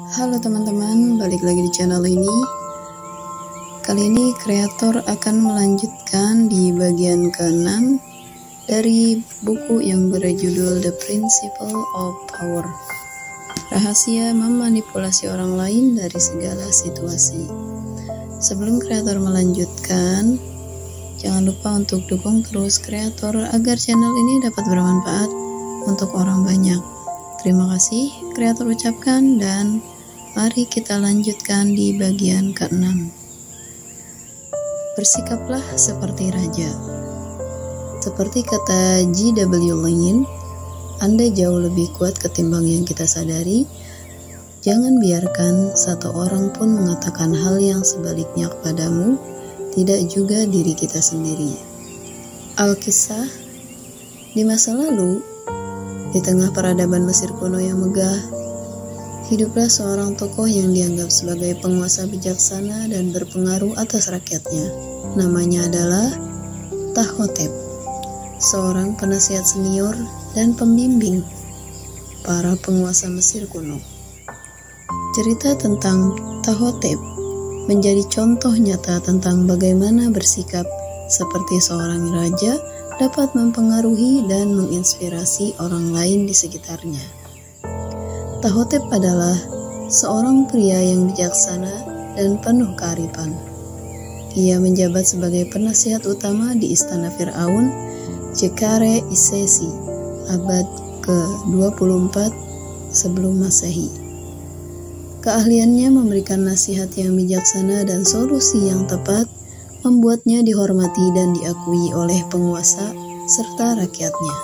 Halo teman-teman, balik lagi di channel ini. Kali ini kreator akan melanjutkan di bagian ke-6 dari buku yang berjudul The Principle of Power. Rahasia memanipulasi orang lain dari segala situasi. Sebelum kreator melanjutkan, jangan lupa untuk dukung terus kreator agar channel ini dapat bermanfaat untuk orang banyak. Terima kasih kreator ucapkan, dan mari kita lanjutkan di bagian ke-6. Bersikaplah seperti raja. Seperti kata G.W. Lin, Anda jauh lebih kuat ketimbang yang kita sadari. Jangan biarkan satu orang pun mengatakan hal yang sebaliknya kepadamu, tidak juga diri kita sendiri. Alkisah, di masa lalu, di tengah peradaban Mesir kuno yang megah, hiduplah seorang tokoh yang dianggap sebagai penguasa bijaksana dan berpengaruh atas rakyatnya. Namanya adalah Tahotep, seorang penasihat senior dan pembimbing para penguasa Mesir kuno. Cerita tentang Tahotep menjadi contoh nyata tentang bagaimana bersikap seperti seorang raja dapat mempengaruhi dan menginspirasi orang lain di sekitarnya. Tahotep adalah seorang pria yang bijaksana dan penuh kearifan. Ia menjabat sebagai penasihat utama di istana Firaun Jekare Isesi abad ke-24 sebelum Masehi. Keahliannya memberikan nasihat yang bijaksana dan solusi yang tepat membuatnya dihormati dan diakui oleh penguasa serta rakyatnya.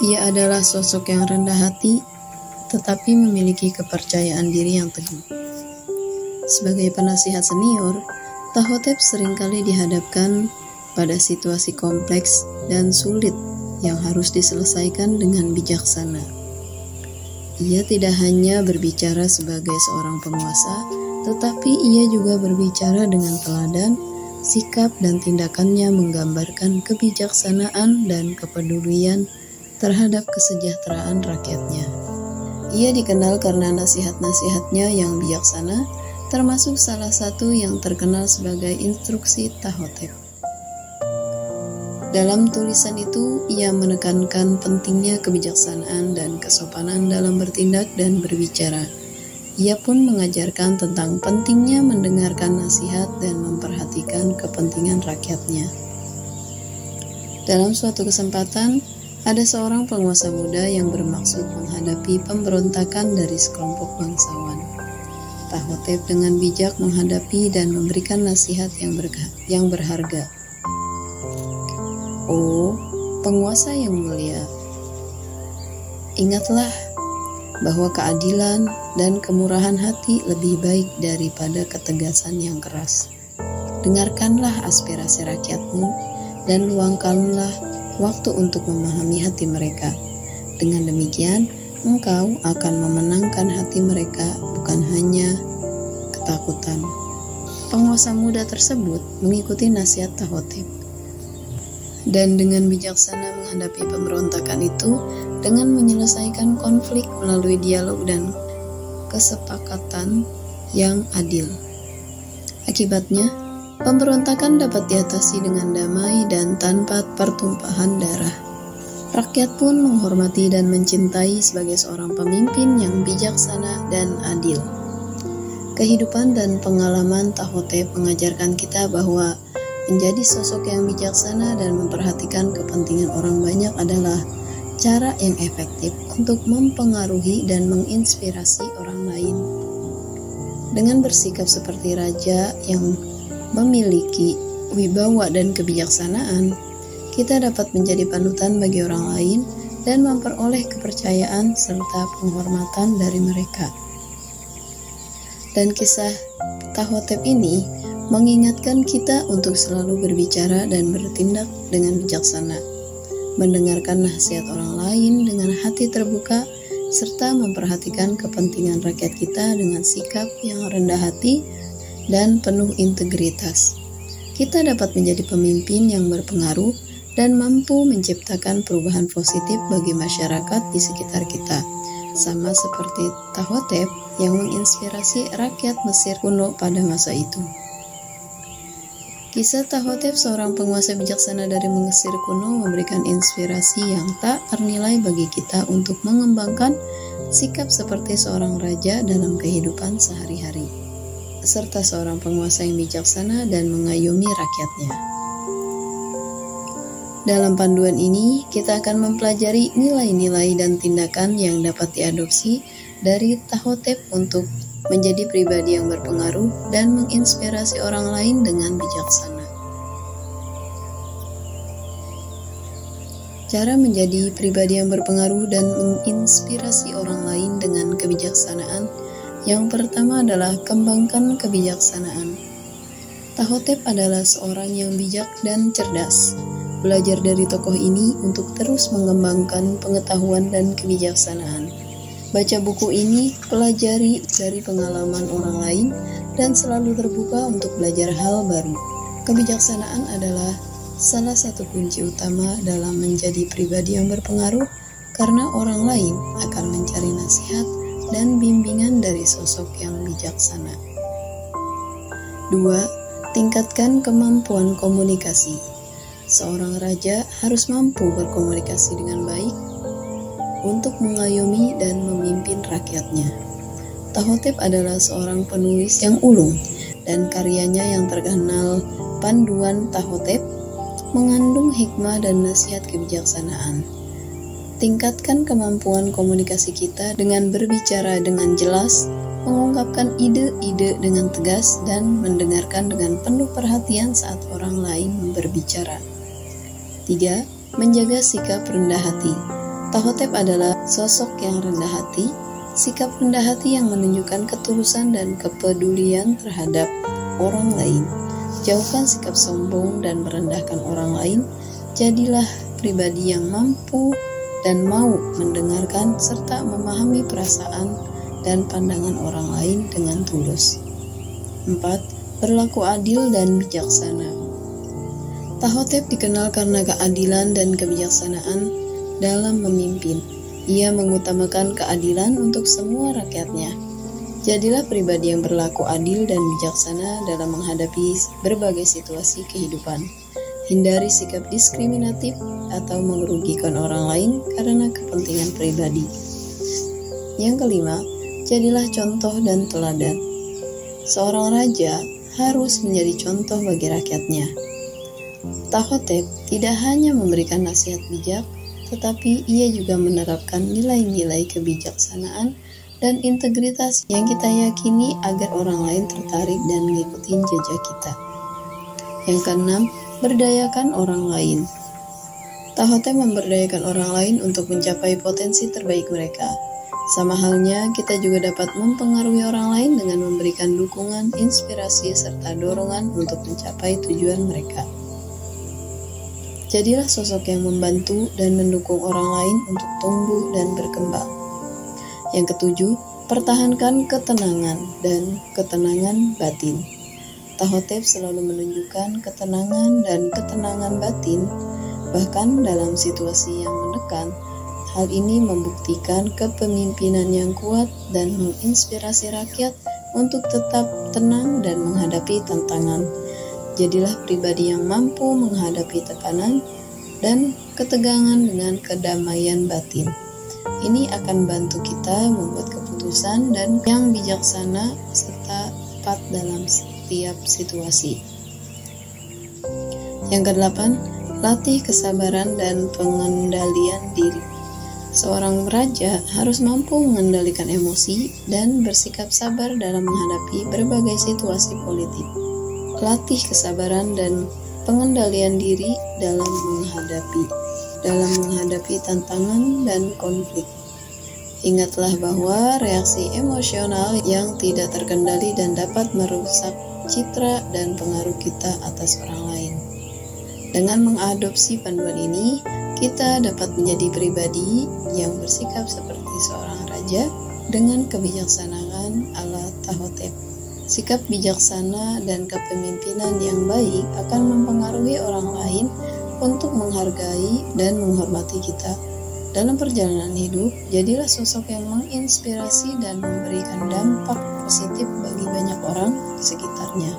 Ia adalah sosok yang rendah hati, tetapi memiliki kepercayaan diri yang teguh. Sebagai penasihat senior, Tahotep seringkali dihadapkan pada situasi kompleks dan sulit yang harus diselesaikan dengan bijaksana. Ia tidak hanya berbicara sebagai seorang penguasa, tetapi ia juga berbicara dengan teladan, sikap dan tindakannya menggambarkan kebijaksanaan dan kepedulian terhadap kesejahteraan rakyatnya. Ia dikenal karena nasihat-nasihatnya yang bijaksana, termasuk salah satu yang terkenal sebagai instruksi Tahotep. Dalam tulisan itu, ia menekankan pentingnya kebijaksanaan dan kesopanan dalam bertindak dan berbicara. Ia pun mengajarkan tentang pentingnya mendengarkan nasihat dan memperhatikan kepentingan rakyatnya. Dalam suatu kesempatan, ada seorang penguasa muda yang bermaksud menghadapi pemberontakan dari sekelompok bangsawan. Tahotep dengan bijak menghadapi dan memberikan nasihat yang berharga. "Oh, penguasa yang mulia, ingatlah bahwa keadilan dan kemurahan hati lebih baik daripada ketegasan yang keras. Dengarkanlah aspirasi rakyatmu dan luangkanlah waktu untuk memahami hati mereka. Dengan demikian, engkau akan memenangkan hati mereka, bukan hanya ketakutan." Penguasa muda tersebut mengikuti nasihat Tahotep, dan dengan bijaksana menghadapi pemberontakan itu dengan menyelesaikan konflik melalui dialog dan kesepakatan yang adil. Akibatnya, pemberontakan dapat diatasi dengan damai dan tanpa pertumpahan darah. Rakyat pun menghormati dan mencintai sebagai seorang pemimpin yang bijaksana dan adil. Kehidupan dan pengalaman Tahotep mengajarkan kita bahwa menjadi sosok yang bijaksana dan memperhatikan kepentingan orang banyak adalah cara yang efektif untuk mempengaruhi dan menginspirasi orang lain. Dengan bersikap seperti raja yang memiliki wibawa dan kebijaksanaan, kita dapat menjadi panutan bagi orang lain dan memperoleh kepercayaan serta penghormatan dari mereka. Dan kisah Tahotep ini mengingatkan kita untuk selalu berbicara dan bertindak dengan bijaksana, mendengarkan nasihat orang lain dengan hati terbuka, serta memperhatikan kepentingan rakyat kita dengan sikap yang rendah hati dan penuh integritas. Kita dapat menjadi pemimpin yang berpengaruh dan mampu menciptakan perubahan positif bagi masyarakat di sekitar kita. sama seperti Tahotep yang menginspirasi rakyat Mesir kuno pada masa itu. Kisah Tahotep, seorang penguasa bijaksana dari Mesir kuno, memberikan inspirasi yang tak ternilai bagi kita untuk mengembangkan sikap seperti seorang raja dalam kehidupan sehari-hari, serta seorang penguasa yang bijaksana dan mengayomi rakyatnya. Dalam panduan ini, kita akan mempelajari nilai-nilai dan tindakan yang dapat diadopsi dari Tahotep untuk menjadi pribadi yang berpengaruh dan menginspirasi orang lain dengan bijaksana. Cara menjadi pribadi yang berpengaruh dan menginspirasi orang lain dengan kebijaksanaan. Yang pertama adalah kembangkan kebijaksanaan. Tahotep adalah seorang yang bijak dan cerdas. Belajar dari tokoh ini untuk terus mengembangkan pengetahuan dan kebijaksanaan. Baca buku ini, pelajari dari pengalaman orang lain, dan selalu terbuka untuk belajar hal baru. Kebijaksanaan adalah salah satu kunci utama dalam menjadi pribadi yang berpengaruh, karena orang lain akan mencari nasihat dan bimbingan dari sosok yang bijaksana. 2. Tingkatkan kemampuan komunikasi. Seorang raja harus mampu berkomunikasi dengan baik untuk mengayomi dan memimpin rakyatnya. Tahotep adalah seorang penulis yang ulung, dan karyanya yang terkenal Panduan Tahotep mengandung hikmah dan nasihat kebijaksanaan. Tingkatkan kemampuan komunikasi kita dengan berbicara dengan jelas, mengungkapkan ide-ide dengan tegas, dan mendengarkan dengan penuh perhatian saat orang lain berbicara. 3. Menjaga sikap rendah hati. Tahotep adalah sosok yang rendah hati, sikap rendah hati yang menunjukkan ketulusan dan kepedulian terhadap orang lain. Jauhkan sikap sombong dan merendahkan orang lain. Jadilah pribadi yang mampu dan mau mendengarkan serta memahami perasaan dan pandangan orang lain dengan tulus. 4. Berlaku adil dan bijaksana. Tahotep dikenal karena keadilan dan kebijaksanaan dalam memimpin. Ia mengutamakan keadilan untuk semua rakyatnya. Jadilah pribadi yang berlaku adil dan bijaksana dalam menghadapi berbagai situasi kehidupan. Hindari sikap diskriminatif atau merugikan orang lain karena kepentingan pribadi. Yang kelima, jadilah contoh dan teladan. Seorang raja harus menjadi contoh bagi rakyatnya. Tahotep tidak hanya memberikan nasihat bijak, tetapi ia juga menerapkan nilai-nilai kebijaksanaan dan integritas yang kita yakini agar orang lain tertarik dan mengikuti jejak kita. Yang keenam, berdayakan orang lain. Tahotep memberdayakan orang lain untuk mencapai potensi terbaik mereka. Sama halnya, kita juga dapat mempengaruhi orang lain dengan memberikan dukungan, inspirasi, serta dorongan untuk mencapai tujuan mereka. Jadilah sosok yang membantu dan mendukung orang lain untuk tumbuh dan berkembang. Yang ketujuh, pertahankan ketenangan dan ketenangan batin. Tahotep selalu menunjukkan ketenangan dan ketenangan batin, bahkan dalam situasi yang menekan. Hal ini membuktikan kepemimpinan yang kuat dan menginspirasi rakyat untuk tetap tenang dan menghadapi tantangan. Jadilah pribadi yang mampu menghadapi tekanan dan ketegangan dengan kedamaian batin. Ini akan bantu kita membuat keputusan dan yang bijaksana serta tepat dalam setiap situasi. Yang kedelapan, latih kesabaran dan pengendalian diri. Seorang raja harus mampu mengendalikan emosi dan bersikap sabar dalam menghadapi berbagai situasi politik. Latih kesabaran dan pengendalian diri dalam menghadapi tantangan dan konflik. Ingatlah bahwa reaksi emosional yang tidak terkendali dan dapat merusak citra dan pengaruh kita atas orang lain. Dengan mengadopsi panduan ini, kita dapat menjadi pribadi yang bersikap seperti seorang raja dengan kebijaksanaan ala Tahotep. Sikap bijaksana dan kepemimpinan yang baik akan mempengaruhi orang lain untuk menghargai dan menghormati kita. Dalam perjalanan hidup, jadilah sosok yang menginspirasi dan memberikan dampak positif bagi banyak orang di sekitarnya.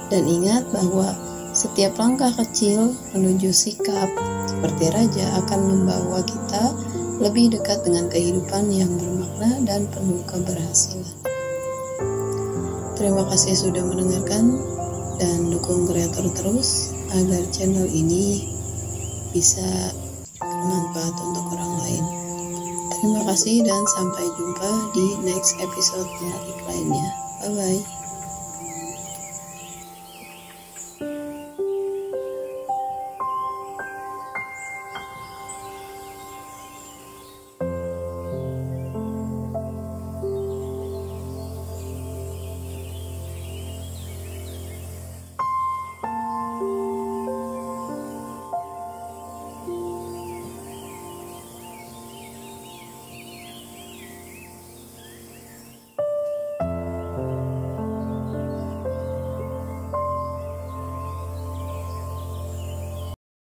Dan ingat bahwa setiap langkah kecil menuju sikap seperti raja akan membawa kita lebih dekat dengan kehidupan yang bermakna dan penuh keberhasilan. Terima kasih sudah mendengarkan dan dukung kreator terus agar channel ini bisa bermanfaat untuk orang lain. Terima kasih dan sampai jumpa di next episode menarik lainnya. Bye bye.